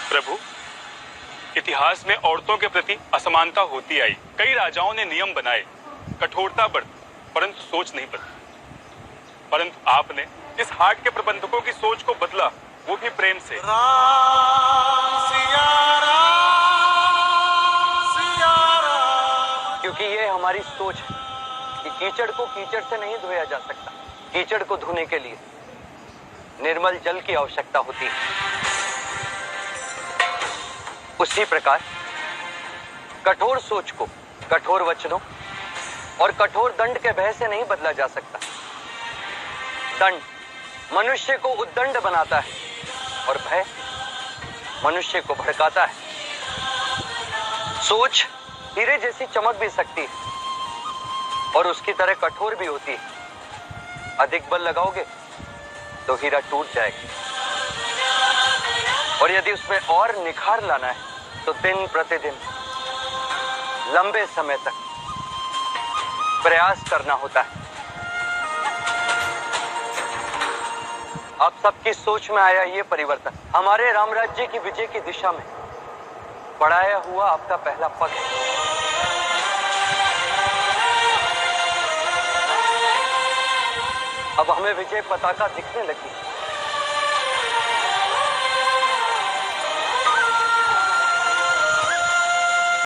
प्रभु, इतिहास में औरतों के प्रति असमानता होती आई। कई राजाओं ने नियम बनाए, कठोरता बरती, परंतु सोच नहीं बदली। परंतु आपने इस हाट के प्रबंधकों की सोच को बदला, वो भी प्रेम से। क्योंकि ये हमारी सोच है कि कीचड़ को कीचड़ से नहीं धोया जा सकता। कीचड़ को धोने के लिए निर्मल जल की आवश्यकता होती है। उसी प्रकार कठोर सोच को कठोर वचनों और कठोर दंड के भय से नहीं बदला जा सकता। दंड मनुष्य को उद्दंड बनाता है और भय मनुष्य को भड़काता है। सोच हीरे जैसी चमक भी सकती है और उसकी तरह कठोर भी होती है। अधिक बल लगाओगे तो हीरा टूट जाएगा, और यदि उसमें और निखार लाना है तो दिन प्रतिदिन लंबे समय तक प्रयास करना होता है। आप सबकी सोच में आया ये परिवर्तन हमारे राम राज्य की विजय की दिशा में बढ़ाया हुआ आपका पहला पग है। अब हमें विजय पताका दिखने लगी।